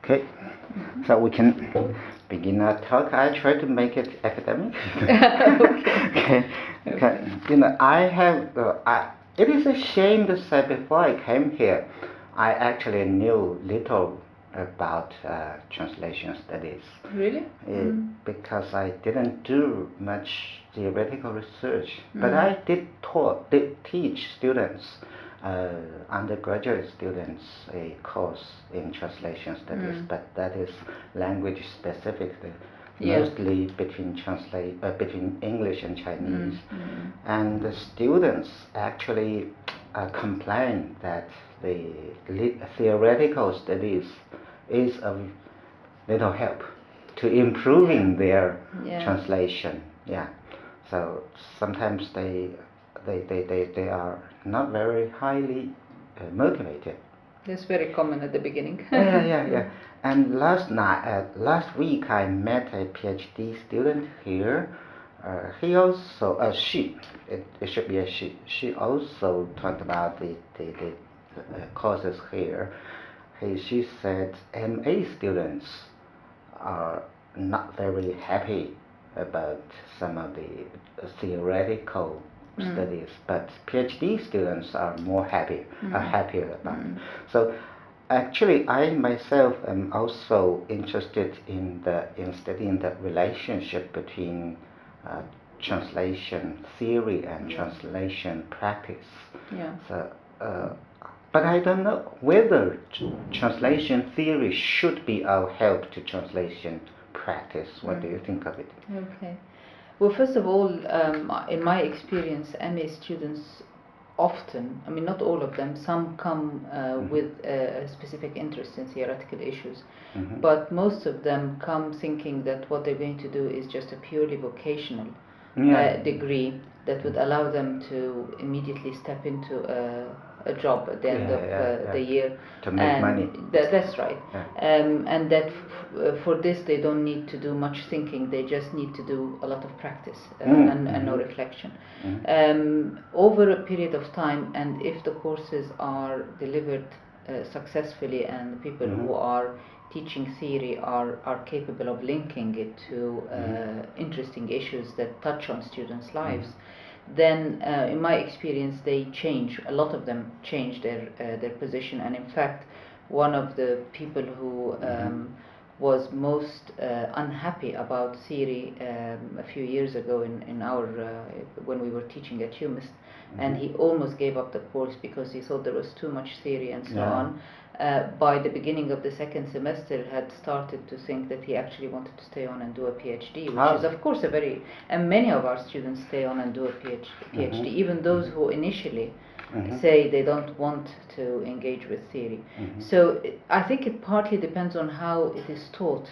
Okay, so we can begin our talk. I try to make it academic. Okay. Okay. You know, it is a shame to say before I came here, I actually knew little about translation studies. Really? Because I didn't do much theoretical research, but I did teach students, undergraduate students, a course in translation studies, but that is language specific, mostly between English and Chinese. And the students actually complain that the theoretical studies is of little help to improving their translation. Yeah. So sometimes they are not very highly motivated. That's very common at the beginning. Yeah. And last week I met a PhD student here. He also, it should be a she. She also talked about the courses here. She said MA students are not very happy about some of the theoretical studies, but PhD students are happier about it. So actually, I myself am also interested in studying the relationship between translation theory and translation practice. Yeah. So, but I don't know whether translation theory should be our help to translation practice. What do you think of it? Okay. Well, first of all, in my experience, MA students often, I mean, not all of them, some come with a specific interest in theoretical issues, but most of them come thinking that what they're going to do is just a purely vocational degree that would allow them to immediately step into a job at the end of the year. To make money. That's right. Yeah. And that for this they don't need to do much thinking, they just need to do a lot of practice and no reflection. Over a period of time, and if the courses are delivered successfully and people who are teaching theory are capable of linking it to interesting issues that touch on students' lives, then in my experience they change. A lot of them change their position, and in fact one of the people who was most unhappy about theory a few years ago in our when we were teaching at UMIST, and he almost gave up the course because he thought there was too much theory and so on. By the beginning of the second semester had started to think that he actually wanted to stay on and do a PhD, which is of course and many of our students stay on and do a PhD, even those who initially say they don't want to engage with theory. So I think it partly depends on how it is taught,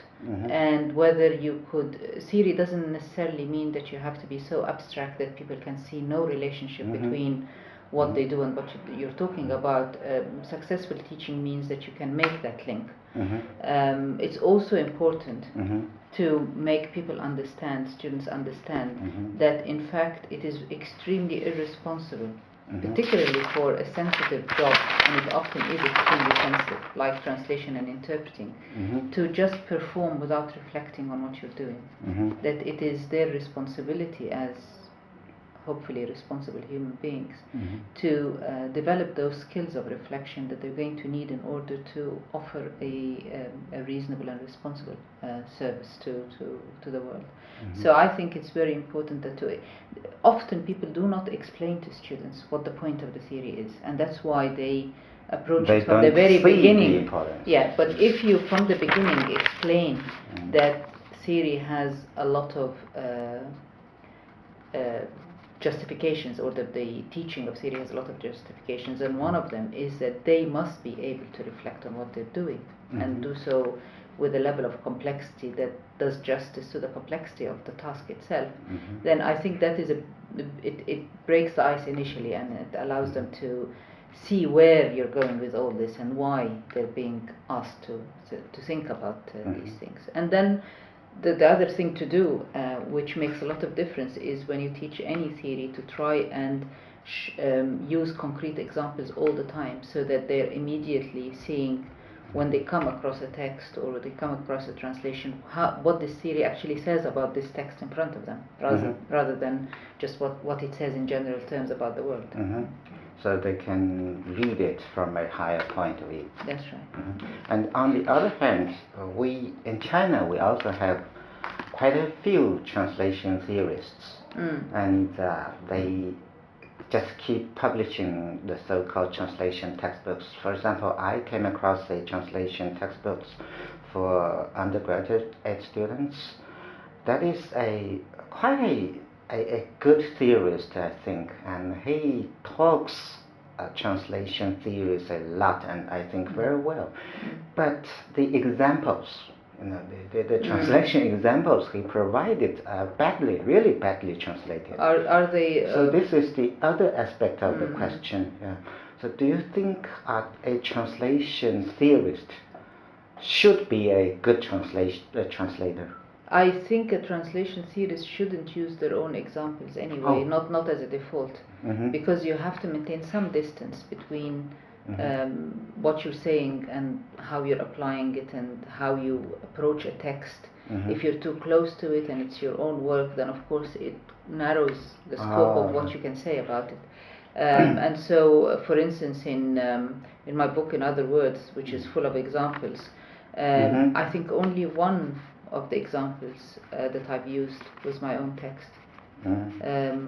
and whether you could, theory doesn't necessarily mean that you have to be so abstract that people can see no relationship between what they do and what you're talking about. Successful teaching means that you can make that link. It's also important to make people understand, students understand, that in fact it is extremely irresponsible, particularly for a sensitive job, and it often is extremely sensitive, like translation and interpreting, to just perform without reflecting on what you're doing. That it is their responsibility as hopefully responsible human beings to develop those skills of reflection that they're going to need in order to offer a reasonable and responsible service to the world. So I think it's very important that often people do not explain to students what the point of the theory is, and that's why they approach it from the very beginning. Yeah, but if you from the beginning explain that theory has a lot of justifications, or that the teaching of theory has a lot of justifications, and one of them is that they must be able to reflect on what they're doing and do so with a level of complexity that does justice to the complexity of the task itself, then I think that is it breaks the ice initially, and it allows them to see where you're going with all this and why they're being asked to think about these things. And then the other thing to do, which makes a lot of difference, is when you teach any theory to try and use concrete examples all the time, so that they're immediately seeing when they come across a text or they come across a translation, what this theory actually says about this text in front of them, rather than just what it says in general terms about the world. So they can read it from a higher point of view. That's right. And on the other hand, in China we also have quite a few translation theorists, and they just keep publishing the so-called translation textbooks. For example, I came across a translation textbooks for undergraduate students. That is quite a good theorist, I think, and he talks translation theories a lot, and I think very well. But the examples, the translation examples he provided are really badly translated. Are they? So this is the other aspect of the question. Yeah. So do you think a translation theorist should be a good translator? I think a translation theorist shouldn't use their own examples anyway, not as a default, because you have to maintain some distance between what you're saying and how you're applying it and how you approach a text. If you're too close to it and it's your own work, then of course it narrows the scope of what you can say about it. And so, for instance, in my book, In Other Words, which is full of examples, I think only one of the examples that I've used was my own text.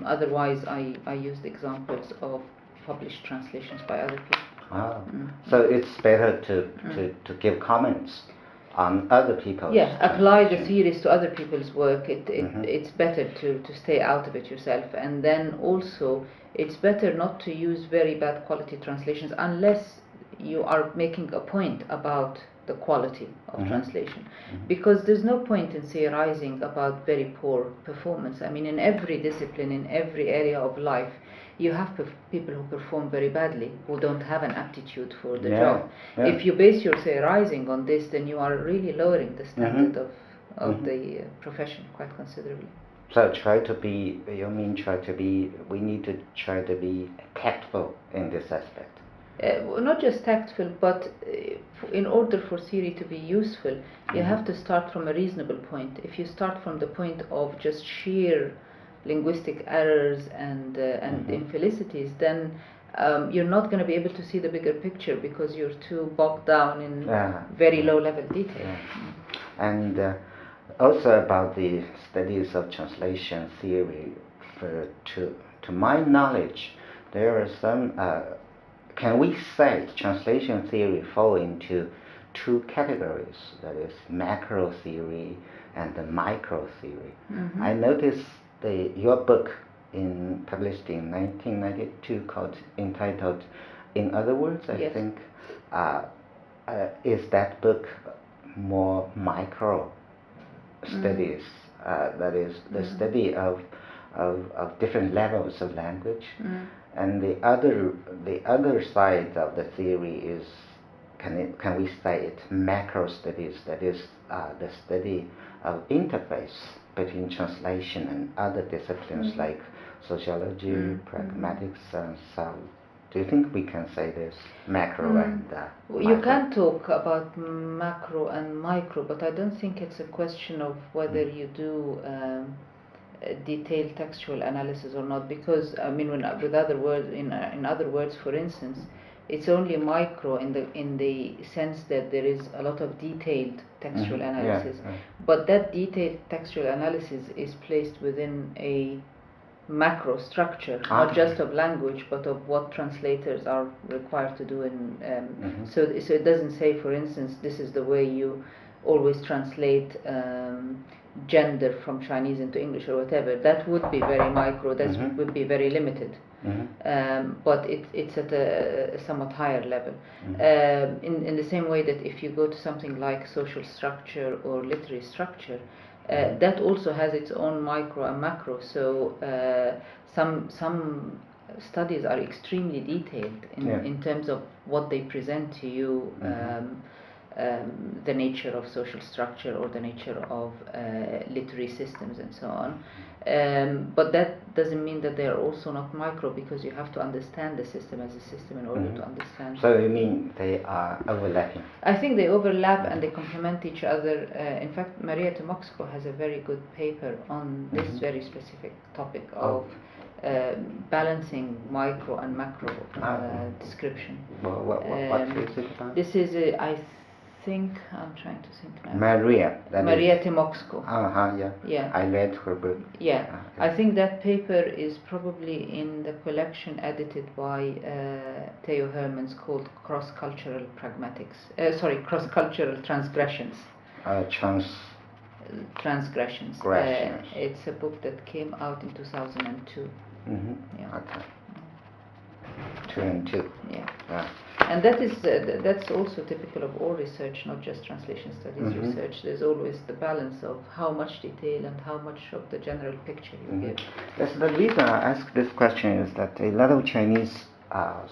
Otherwise, I used examples of published translations by other people. So it's better to give comments on other people's. Yeah, apply the theories to other people's work. It's better to stay out of it yourself. And then also, it's better not to use very bad quality translations unless you are making a point about the quality of translation, because there's no point in theorizing about very poor performance. I mean, in every discipline, in every area of life, you have people who perform very badly, who don't have an aptitude for the job. If you base your theorizing on this, then you are really lowering the standard of the profession quite considerably. So we need to try to be tactful in this aspect. Not just tactful, but in order for theory to be useful, you have to start from a reasonable point. If you start from the point of just sheer linguistic errors and infelicities, then you're not going to be able to see the bigger picture because you're too bogged down in very low-level detail. And also about the studies of translation theory, to my knowledge, there are some. Can we say translation theory fall into two categories? That is macro theory and the micro theory. I noticed your book published in 1992 entitled "In Other Words." I think is that book more micro studies? That is the study of different levels of language. And the other side of the theory is, can we say it, macro studies? That is the study of interface between translation and other disciplines like sociology, pragmatics, and so on. Do you think we can say this macro and micro? You can talk about macro and micro, but I don't think it's a question of whether you do detailed textual analysis or not, because I mean, in other words, for instance, it's only micro in the sense that there is a lot of detailed textual analysis, but that detailed textual analysis is placed within a macro structure, not just of language, but of what translators are required to do. So it doesn't say, for instance, this is the way you always translate gender from Chinese into English or whatever. That would be very micro, that would be very limited. But it's at a somewhat higher level. In the same way that if you go to something like social structure or literary structure, that also has its own micro and macro. So some studies are extremely detailed in terms of what they present to you. the nature of social structure or the nature of literary systems and so on. But that doesn't mean that they are also not micro, because you have to understand the system as a system in order to understand. So you mean they are overlapping? I think they overlap and they complement each other. In fact, Maria Tomoxko has a very good paper on this very specific topic of balancing micro and macro description. Well, what is it about? This is, I think, I'm trying to think now. Maria Timoxko. Yeah. Yeah. I read her book. Yeah. I think that paper is probably in the collection edited by Theo Hermans called Cross-Cultural Cross-Cultural Transgressions. Transgressions. It's a book that came out in 2002. Yeah. Okay. 2 and 2. Yeah. And that is that's also typical of all research, not just translation studies research. There's always the balance of how much detail and how much of the general picture you give. Yes, the reason I ask this question is that a lot of Chinese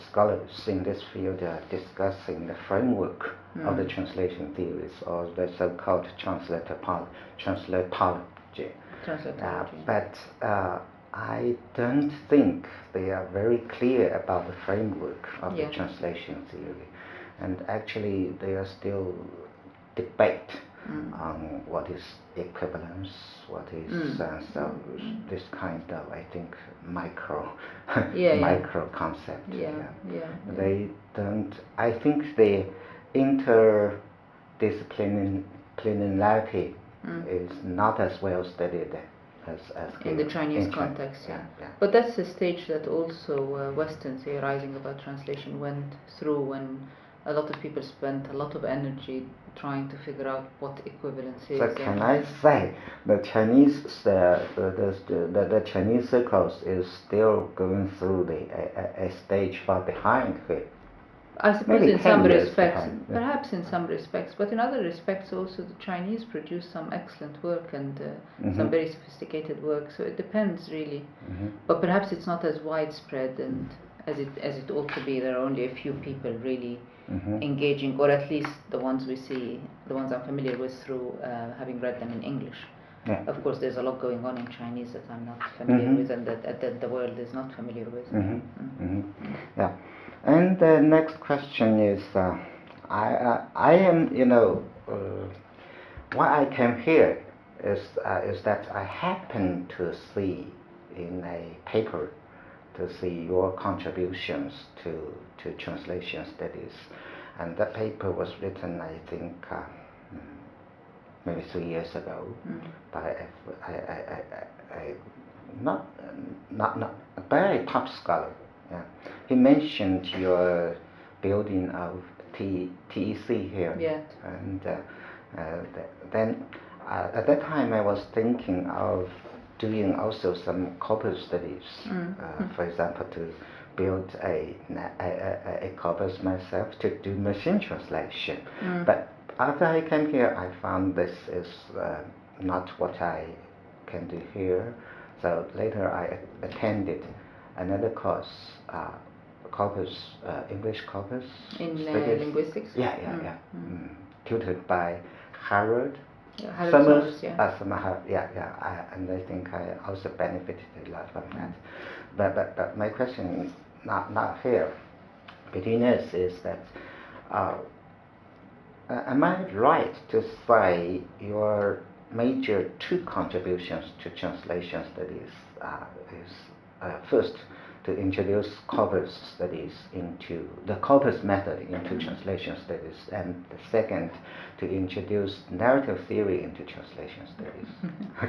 scholars in this field are discussing the framework of the translation theories, or the so-called translatology. But I don't think they are very clear about the framework of the translation theory, and actually they are still debate on what is equivalence, what is so this kind of, I think, micro concept. They don't. I think the interdisciplinarity is not as well studied as in the Chinese context. But that's the stage that also Western theorizing about translation went through, when a lot of people spent a lot of energy trying to figure out what equivalence is. So can I say the Chinese the Chinese circles is still going through a stage far behind here? I suppose in some respects, perhaps in some respects, but in other respects also the Chinese produce some excellent work and some very sophisticated work. So it depends really, but perhaps it's not as widespread and as it ought to be. There are only a few people really engaging, or at least the ones we see, the ones I'm familiar with through having read them in English. Of course, there's a lot going on in Chinese that I'm not familiar with, and that the world is not familiar with. Yeah. And the next question is, I am, why I came here is that I happen to see in a paper your contributions to translation studies, and that paper was written, I think, maybe 3 years ago by a not a very top scholar. Yeah. He mentioned your building of TEC here. Yeah. And then at that time I was thinking of doing also some corpus studies. For example, to build a corpus myself to do machine translation. But after I came here, I found this is not what I can do here. So later I attended another course, English corpus in studies. linguistics. Tutored by Harold. Summers, and I think I also benefited a lot from that. But my question, not here, between us, is that am I right to say your major 2 contributions to translation studies is first to introduce corpus studies into the corpus method into translation studies, and the second to introduce narrative theory into translation studies?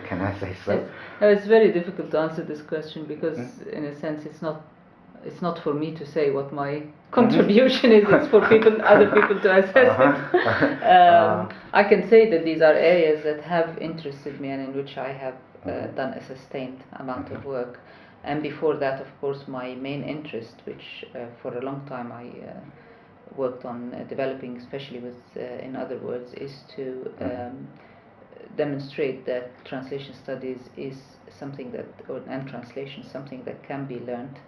Can I say so? It's very difficult to answer this question because in a sense it's not for me to say what my contribution is. It's for other people to assess it. I can say that these are areas that have interested me and in which I have done a sustained amount of work. And before that, of course, my main interest, which for a long time I worked on developing, especially with, in other words, is to demonstrate that translation studies is something that, and translation, something that can be learned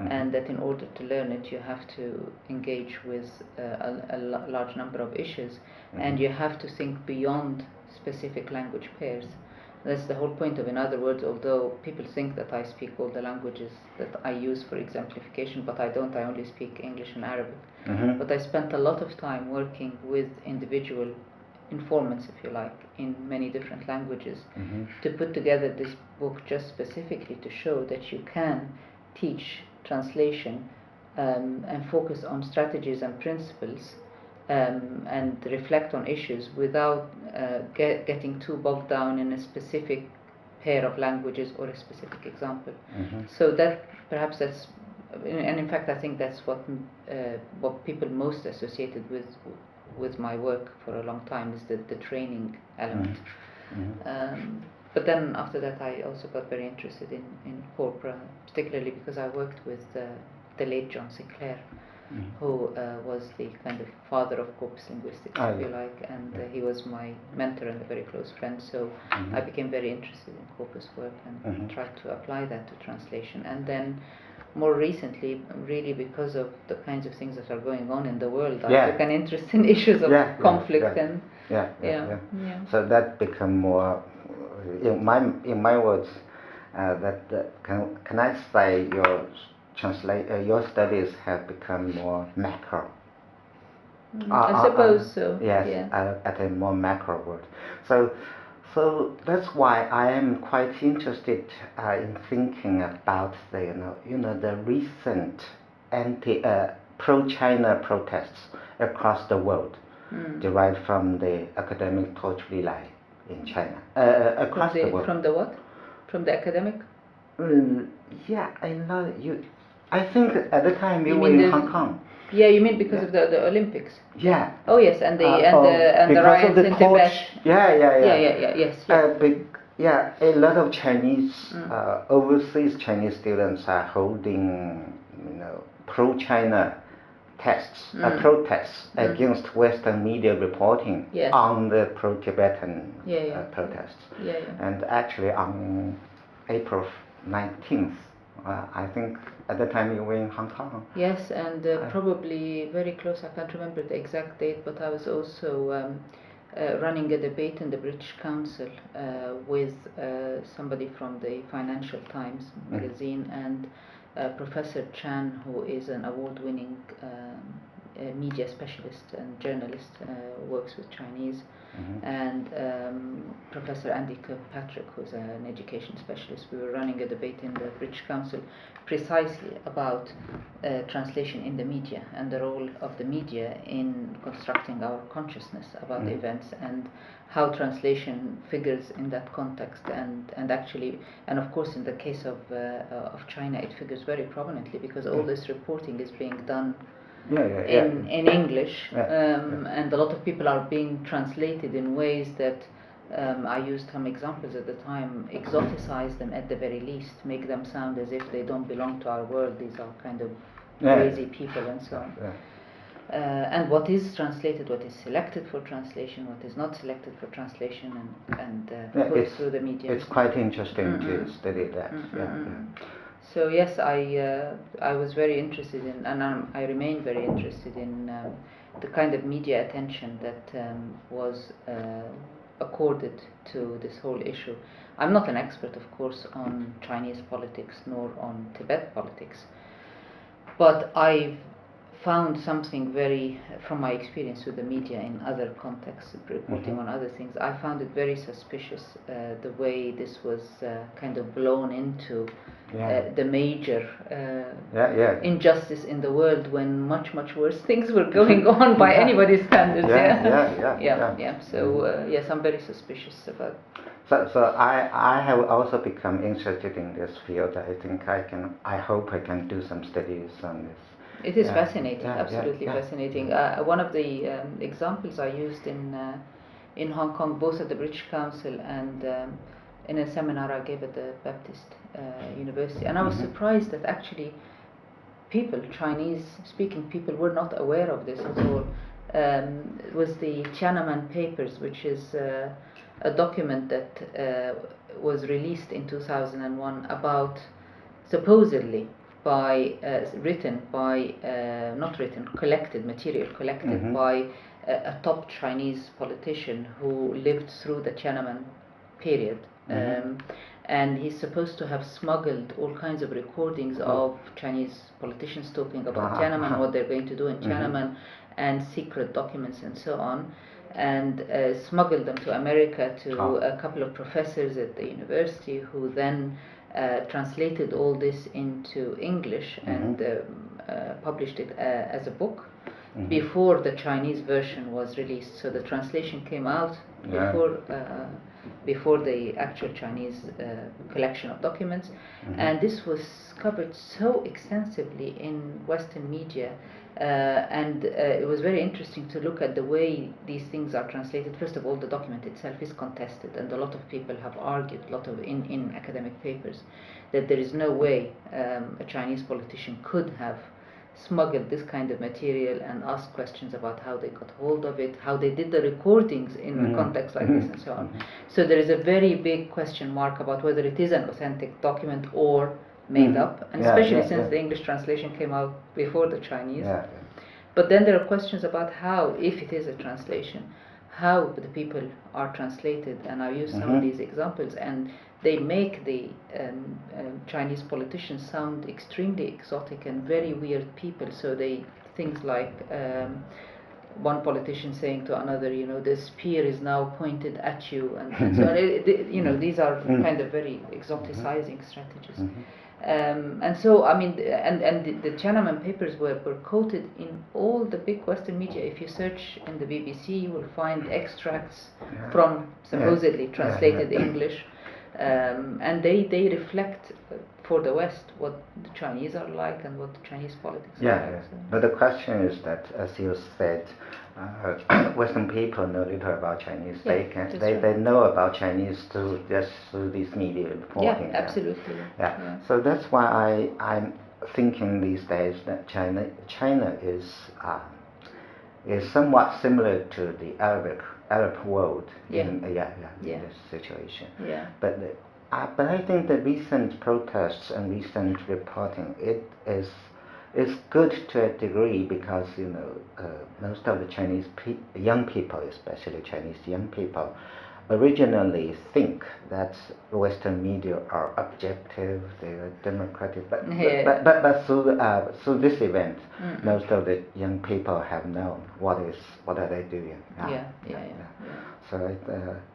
and that in order to learn it you have to engage with large number of issues, and you have to think beyond specific language pairs. That's the whole point of, in other words, although people think that I speak all the languages that I use for exemplification, but I don't, I only speak English and Arabic. But I spent a lot of time working with individual informants, if you like, in many different languages, to put together this book just specifically to show that you can teach translation and focus on strategies and principles and reflect on issues without getting too bogged down in a specific pair of languages or a specific example. So that perhaps that's, and in fact I think that's what people most associated with my work for a long time is the training element. But then after that I also got very interested in corpora, particularly because I worked with the late John Sinclair, who was the kind of father of corpus linguistics, if you like, and he was my mentor and a very close friend, so I became very interested in corpus work and tried to apply that to translation. And then more recently, really because of the kinds of things that are going on in the world, I took an interest in issues of conflict and so that become more, in my words, can I say your studies have become more macro? I suppose so. Yes, at a more macro word. So that's why I am quite interested in thinking about the recent pro-China protests across the world, derived from the academic torch relay in China, across the world. From the what? From the academic? Yeah, I know you. I think at the time you were in Hong Kong. Yeah, you mean because of the Olympics? Yeah. Oh yes, and the riots in Tibet. Yes. A lot of Chinese, overseas Chinese students are holding, pro-China protests against Western media reporting on the pro-Tibetan protests. And actually on April 19th, I think at the time you were in Hong Kong. Yes, and probably very close, I can't remember the exact date, but I was also running a debate in the British Council with somebody from the Financial Times magazine and Professor Chan, who is an award-winning media specialist and journalist, works with Chinese, and Professor Andy Kirkpatrick, who's an education specialist. We were running a debate in the British Council precisely about translation in the media and the role of the media in constructing our consciousness about the events and how translation figures in that context, and actually, and of course in the case of China it figures very prominently because all this reporting is being done in English, and a lot of people are being translated in ways that I used some examples at the time, exoticize them at the very least, make them sound as if they don't belong to our world, these are kind of crazy people and so on. And what is translated, what is selected for translation, what is not selected for translation, and put through the media. It's quite interesting to study that. So yes, I was very interested in, and I remain very interested in the kind of media attention that was accorded to this whole issue. I'm not an expert, of course, on Chinese politics nor on Tibet politics, but I've found something very, from my experience with the media in other contexts, reporting on other things, I found it very suspicious the way this was kind of blown into the major injustice in the world when much worse things were going on by anybody's standards. So yes, I'm very suspicious about. So I have also become interested in this field. I think I hope I can do some studies on this. It is fascinating, absolutely fascinating. One of the examples I used in Hong Kong, both at the British Council and in a seminar I gave at the Baptist University, and I was surprised that actually people, Chinese-speaking people, were not aware of this at all. It was the Tiananmen Papers, which is a document that was released in 2001 about supposedly by collected material collected by a top Chinese politician who lived through the Tiananmen period. And he's supposed to have smuggled all kinds of recordings of Chinese politicians talking about Tiananmen, what they're going to do in Tiananmen, and secret documents and so on, and smuggled them to America to a couple of professors at the university, who then translated all this into English and published it as a book before the Chinese version was released. So the translation came out before the actual Chinese collection of documents, and this was covered so extensively in Western media, and it was very interesting to look at the way these things are translated. First of all, the document itself is contested, and a lot of people have argued, a lot of in academic papers, that there is no way a Chinese politician could have smuggled this kind of material and asked questions about how they got hold of it, how they did the recordings in a context like this, and so on. So there is a very big question mark about whether it is an authentic document or made up, and especially since the English translation came out before the Chinese. But then there are questions about how, if it is a translation, how the people are translated, and I use some of these examples, and they make the Chinese politicians sound extremely exotic and very weird people. So things like one politician saying to another, the spear is now pointed at you, and so these are kind of very exoticizing strategies. And so, I mean, and the Tiananmen papers were quoted in all the big Western media. If you search in the BBC, you will find extracts from supposedly translated English, and they reflect for the West what the Chinese are like and what the Chinese politics are like. So. But the question is that, as you said, Western people know little about Chinese. They know about Chinese through these media reporting. Yeah, absolutely. So that's why I'm thinking these days that China is somewhat similar to the Arab world in this situation. But I think the recent protests and recent reporting, it is good to a degree, because most of the Chinese young people, especially Chinese young people, originally think that Western media are objective, they are democratic, but through this event, most of the young people have known what are they doing. So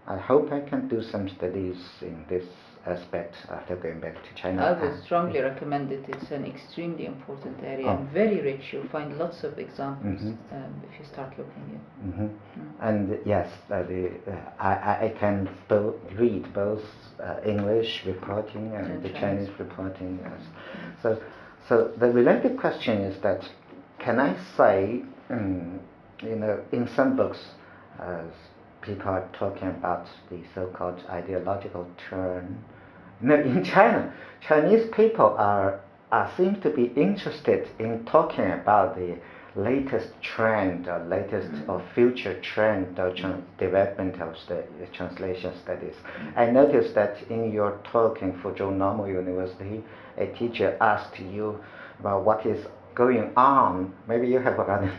I hope I can do some studies in this aspect after going back to China. I would strongly recommend it. It's an extremely important area and very rich. You'll find lots of examples if you start looking at. And yes, I can read both English reporting and the Chinese reporting. Yes. So the related question is that, can I say, in some books, people are talking about the so-called ideological turn. In China, Chinese people seem to be interested in talking about the latest trend or latest or future trend or development of the translation studies. I noticed that in your talk in Fuzhou Normal University, a teacher asked you about what is going on, maybe you have forgotten,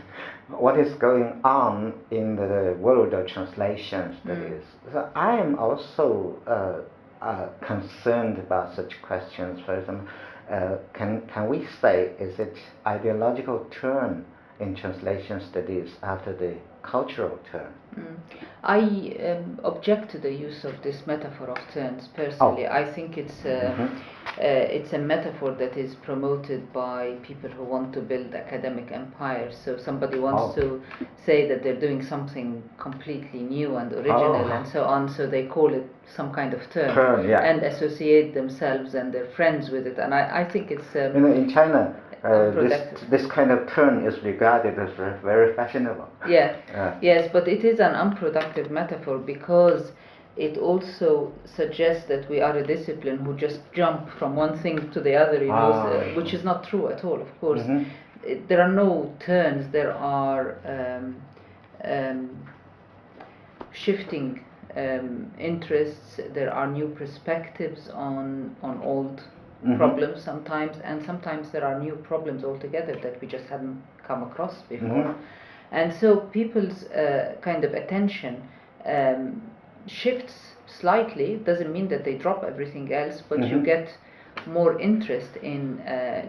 what is going on in the world of translation studies. So I am also concerned about such questions. For example, can we say, is it ideological turn in translation studies after the cultural turn? I object to the use of this metaphor of turns personally. I think it's a metaphor that is promoted by people who want to build academic empires. So somebody wants to say that they're doing something completely new and original and so on, so they call it some kind of turn and associate themselves and their friends with it. And I think it's in China, this kind of turn is regarded as very fashionable. Yes, but it is an unproductive metaphor, because it also suggests that we are a discipline who just jump from one thing to the other, which is not true at all, of course. There are no turns, there are shifting interests, there are new perspectives on old problems sometimes, and sometimes there are new problems altogether that we just hadn't come across before. And so people's kind of attention shifts slightly. Doesn't mean that they drop everything else, but you get more interest in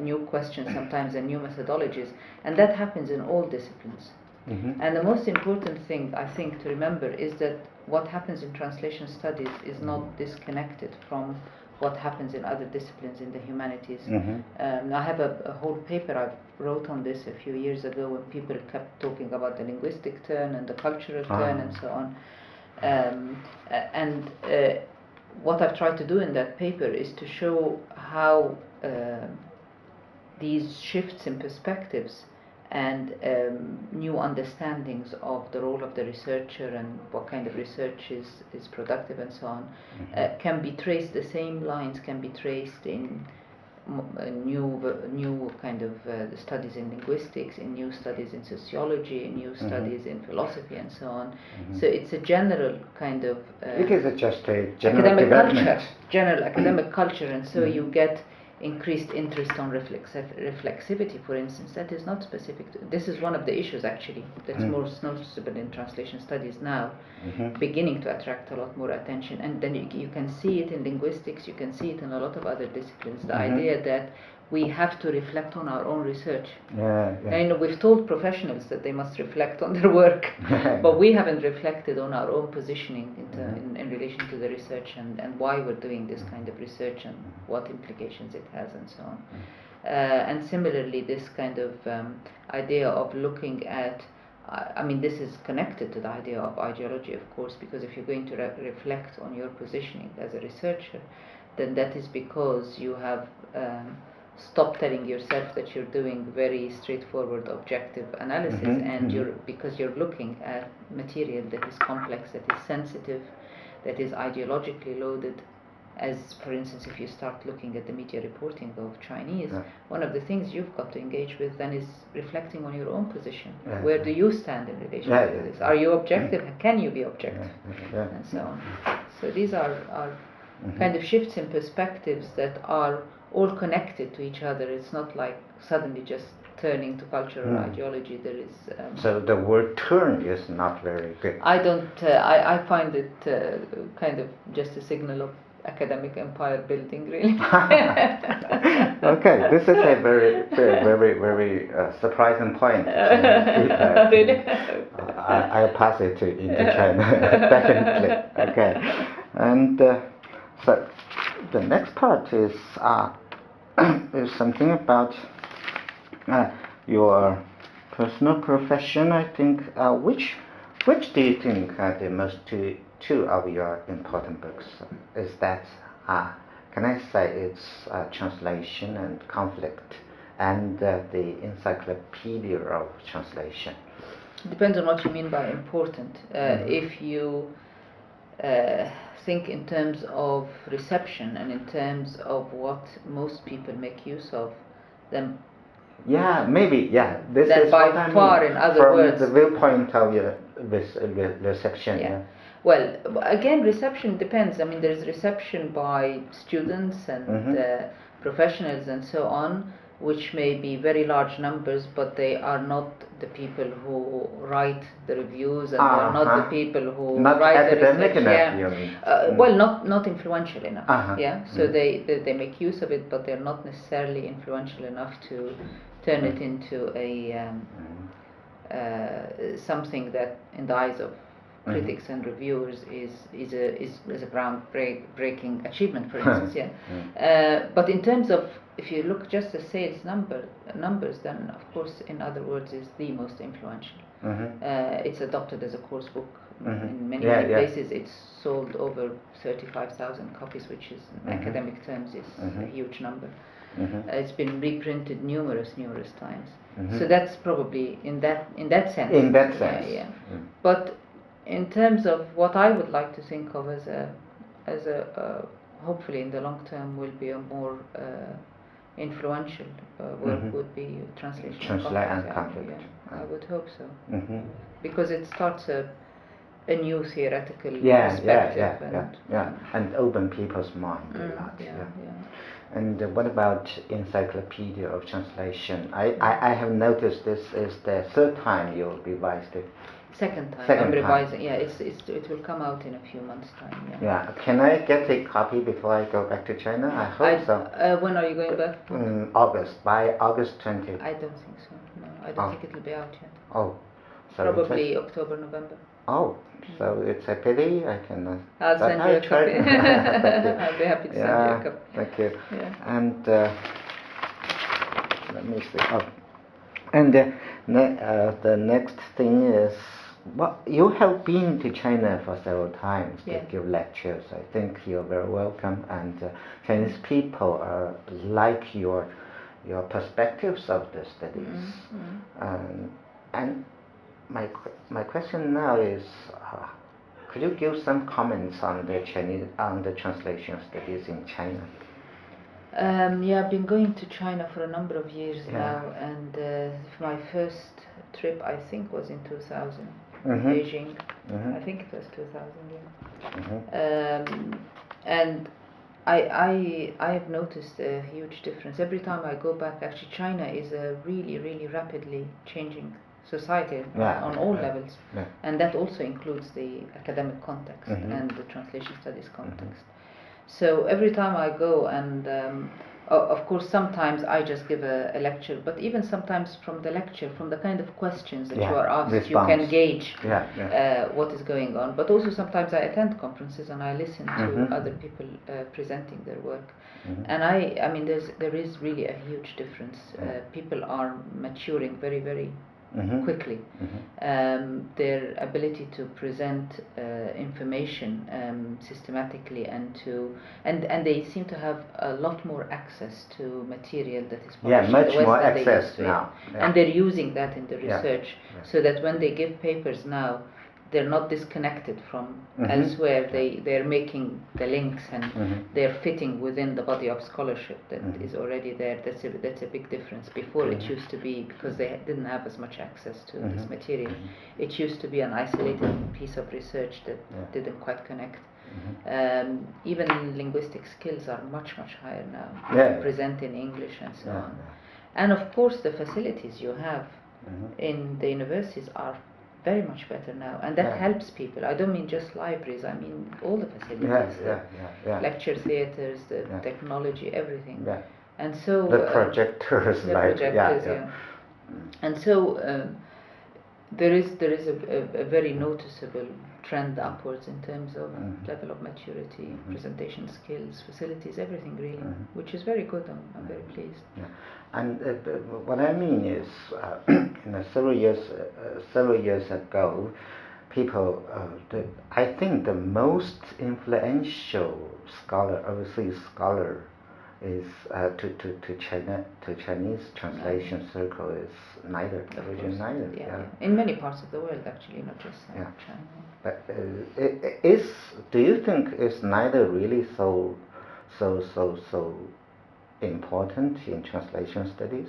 new questions sometimes and new methodologies, and that happens in all disciplines. And the most important thing I think to remember is that what happens in translation studies is not disconnected from what happens in other disciplines in the humanities. I have a whole paper I wrote on this a few years ago when people kept talking about the linguistic turn and the cultural turn and so on. What I've tried to do in that paper is to show how these shifts in perspectives and new understandings of the role of the researcher and what kind of research is productive and so on can be traced, the same lines can be traced in new kind of studies in linguistics, in new studies in sociology, in new studies in philosophy and so on. So it's a general kind of it is just a general academic development. culture, general academic culture, and so you get increased interest on reflexivity, for instance. That is not specific to, this is one of the issues actually that's most noticeable in translation studies now, beginning to attract a lot more attention. And then you can see it in linguistics, you can see it in a lot of other disciplines, the idea that we have to reflect on our own research. And we've told professionals that they must reflect on their work, but we haven't reflected on our own positioning in relation to the research and why we're doing this kind of research and what implications it has and so on. And similarly, this kind of idea of looking at, I mean, this is connected to the idea of ideology, of course, because if you're going to reflect on your positioning as a researcher, then that is because you have stop telling yourself that you're doing very straightforward objective analysis, and because you're looking at material that is complex, that is sensitive, that is ideologically loaded. As for instance, if you start looking at the media reporting of Chinese, one of the things you've got to engage with then is reflecting on your own position. Where do you stand in relation to this? Are you objective? Can you be objective? And so on. So these are kind of shifts in perspectives that are all connected to each other. It's not like suddenly just turning to culture or ideology. There is so the word turn is not very good. I don't I find it kind of just a signal of academic empire building, really. Okay, this is a very surprising point. Really? I'll pass it to into China definitely. Okay, and so the next part is something about your personal profession. I think which do you think are the most two of your important books? Is that can I say it's translation and conflict, and the encyclopedia of translation? Depends on what you mean by important. If you think in terms of reception and in terms of what most people make use of, then this then is by what I far, mean. in other From words, the viewpoint of your reception. Well, again, reception depends. I mean, there's reception by students and professionals and so on, which may be very large numbers, but they are not the people who write the reviews, and they are not the people who not write academic the research. enough, you mean? Well, not influential enough. So they make use of it, but they're not necessarily influential enough to turn it into a something that, in the eyes of critics and reviewers, is a groundbreaking achievement, for instance. But in terms of, if you look just at sales numbers, then of course, in other words, is the most influential. It's adopted as a course book in many places. It's sold over 35,000 copies, which is in academic terms is a huge number. It's been reprinted numerous times. So that's probably in that sense. In that sense. But in terms of what I would like to think of as a hopefully in the long term will be a more influential work would be translation and conflict. I would hope so, because it starts a new theoretical perspective. And open people's mind a lot. And what about Encyclopedia of Translation? I have noticed this is the third time you revised it. Second time. Second I'm revising. time. Yeah, it will come out in a few months' time. Yeah. Yeah. Can I get a copy before I go back to China? I hope so. When are you going back? August, by August 20th. I don't think so. No, I don't think it will be out yet. Oh. So probably October, November. Oh, so it's a pity I cannot. I'll send you a copy. I'll be happy to send you a copy. Thank you. Yeah. And let me see. Oh, and the next thing is, well, you have been to China for several times to give lectures. I think you're very welcome, and Chinese people like your perspectives of the studies. And my question now is, could you give some comments on the translation studies in China? Yeah, I've been going to China for a number of years now, and my first trip I think was in 2000, Beijing. I think it was 2000. And I have noticed a huge difference every time I go back. Actually, China is a really rapidly changing society on all levels, and that also includes the academic context and the translation studies context. So every time I go, and of course sometimes I just give a lecture, but even sometimes from the lecture, from the kind of questions that you are asked, you can gauge what is going on. But also sometimes I attend conferences and I listen to other people presenting their work. And I mean there is really a huge difference. People are maturing very quickly. Their ability to present information systematically and they seem to have a lot more access to material that is published much in the West more than access they used to. now. And they're using that in the research, so that when they give papers now, they're not disconnected from elsewhere. They're making the links and they're fitting within the body of scholarship that is already there. That's a big difference. Before it used to be, because they didn't have as much access to this material, it used to be an isolated piece of research that didn't quite connect. Even linguistic skills are much higher now. Present in English and so on. And of course the facilities you have in the universities are very much better now, and that helps people. I don't mean just libraries, I mean all the facilities, lecture theaters, the technology, everything. And so the projectors, and so there is a very noticeable trend upwards in terms of level of maturity, presentation skills, facilities, everything really, which is very good. I'm very pleased. And what I mean is, several years ago, people, I think the most influential scholar, overseas scholar, is to Chinese translation circle is Neither. In many parts of the world, actually, not just China. But do you think is Neither really so important in translation studies?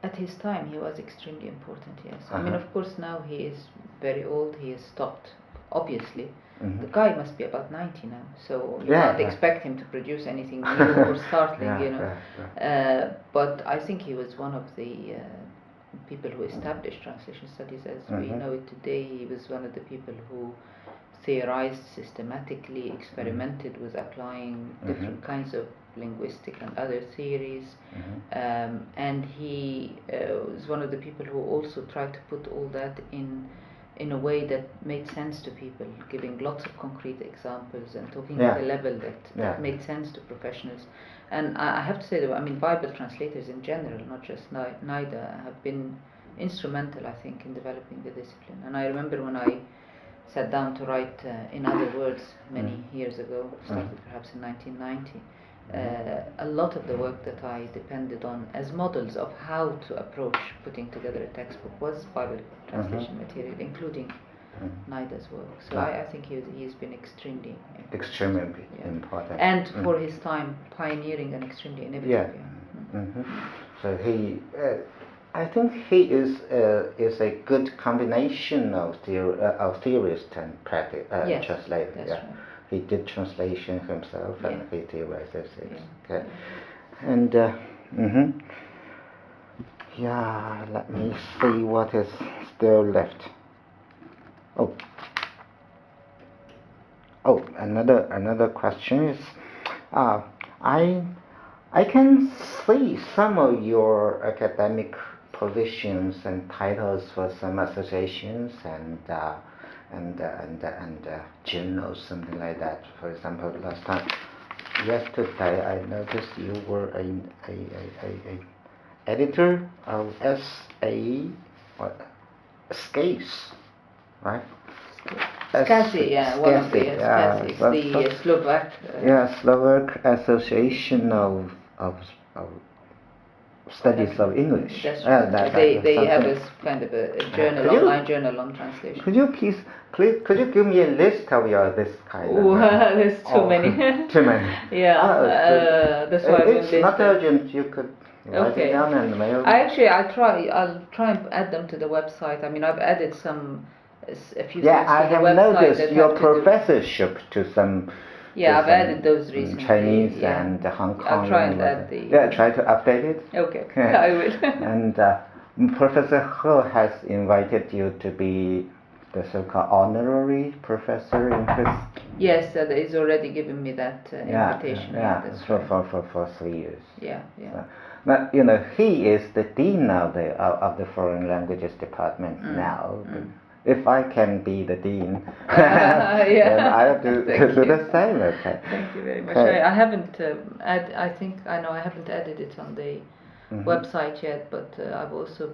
At his time, he was extremely important, yes. I mean, of course, now he is very old, he has stopped, obviously. The guy must be about 90 now, so you can't expect him to produce anything new or startling, you know. But I think he was one of the people who established translation studies as we know it today. He was one of the people who theorized systematically, experimented with applying different kinds of linguistic and other theories, and he was one of the people who also tried to put all that in a way that made sense to people, giving lots of concrete examples and talking at a level that made sense to professionals. And I have to say that, I mean, Bible translators in general, not just Neither, have been instrumental, I think, in developing the discipline. And I remember when I sat down to write In Other Words many years ago, started perhaps in 1990, a lot of the work that I depended on as models of how to approach putting together a textbook was Bible translation material, including Neither's work. So I think he's been extremely important. And for his time, pioneering and extremely innovative. So I think he is a good combination of theorist and translator. That's right. he did translation himself Yeah. and he theorizes it. Yeah. Okay. And yeah, let me see what is still left. Another question is, I I can see some of your academic positions and titles for some associations and journals, something like that. For example, yesterday, I noticed you were a editor of what, Scase, right? SCASI, yeah, one of the SCASI, the Slovak. Slovak Association of Studies of English. That's right. They have a kind of a journal, online journal on translation. Could you give me a list of this kind of? There's too many. Too many. Yeah, that's why it's not urgent. You could write it down and mail. I'll try and add them to the website. I mean, I've added a few things to the website. I have noticed your professorship to some. Yeah, I've added those recently. Chinese and Hong Kong. I'll try and add the. Yeah, try to update it. Okay, I will. And Professor He has invited you to be the so-called honorary professor in his. Yes, he's already given me that invitation. For 3 years. Yeah. So, but he is the dean of the foreign languages department now. If I can be the dean, then I'll do the same. Okay. Thank you very much. I haven't I haven't added it on the website yet, but I've also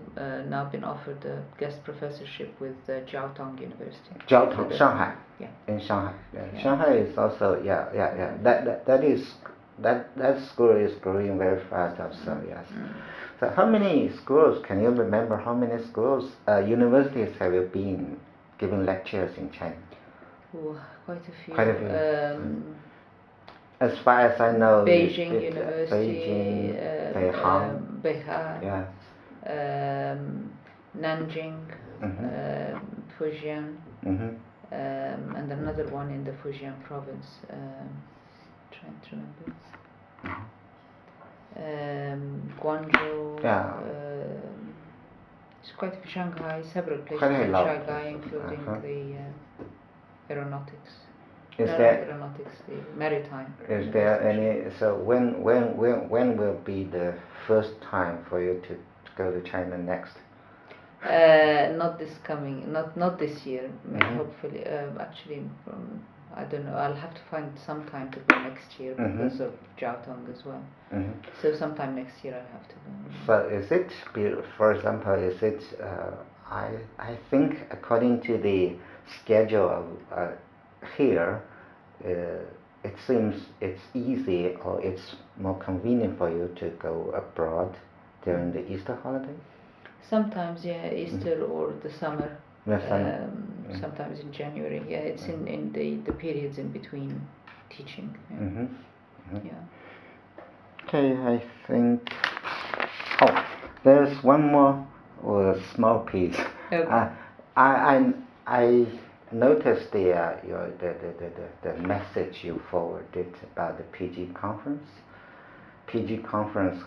now been offered a guest professorship with Jiaotong University. Jiaotong, Shanghai. Yeah. In Shanghai. Yeah. Shanghai is also That school is growing very fast also. Yes. So how many schools, can you remember how many schools, universities have you been giving lectures in China? Oh, quite a few. As far as I know, Beijing University, Beihang, Nanjing, Fujian, and another one in the Fujian province. Trying to remember. Guangzhou, it's quite a few. Shanghai, several places in Shanghai, including the aeronautics. Aeronautics, the maritime. Is there any? So when will be the first time for you to go to China next? Not this year. Hopefully, actually, I don't know. I'll have to find some time to go next year because of Jiaotong as well. So sometime next year I'll have to go. So is it, for example, I think according to the schedule here, it seems it's easy or it's more convenient for you to go abroad during the Easter holiday? Sometimes, yeah, Easter or the summer. Sometimes in January. Yeah, it's in the periods in between teaching. Yeah. Okay, I think. Oh, there's one more small piece. Okay. I noticed the message you forwarded about the PG conference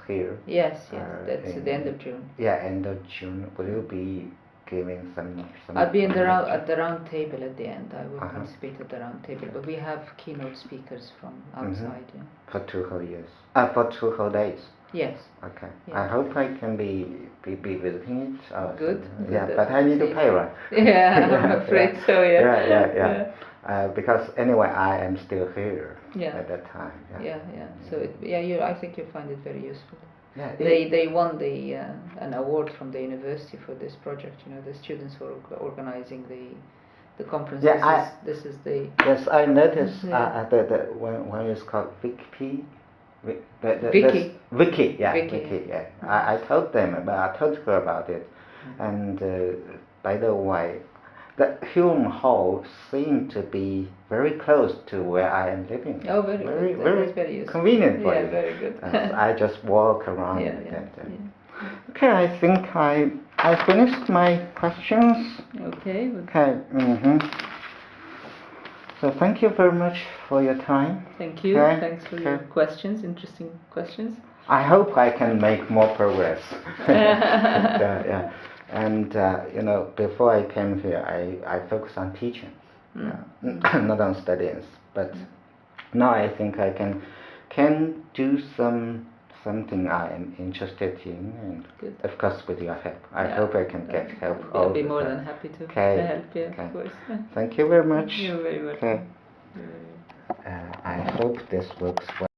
here. Yes, that's at the end of June. Yeah, end of June. Will you be giving some I'll be at the round table at the end. I will participate at the round table, but we have keynote speakers from outside. Yeah. For 2 whole years. For 2 whole days. Yes. Okay. Yeah. I hope I can be visiting it. Good. Yeah, but I need to pay, right? Yeah, I'm afraid so. Yeah. Because anyway, I am still here at that time. Yeah. So I think you'll find it very useful. Yeah, they won an award from the university for this project. The students who are organizing the conference. Yeah, this is the. Yes, I noticed the one is called Vicky. Vicky. Yeah. I told her about it, and by the way, the Hume Hall seemed to be very close to where I am living. Oh, very good. Very convenient for you. Yeah, very good. I just walk around. Okay, I think I finished my questions. Okay. Okay. So thank you very much for your time. Thank you. Okay. Thanks for your questions, interesting questions. I hope I can make more progress. Yeah. And before I came here, I focused on teaching, not on studying. But now I think I can do something I am interested in, and Good. of course with your help. I hope I can get help. I'll be more than happy to help you, of course. Thank you very much. You're very welcome. Okay. I hope this works well.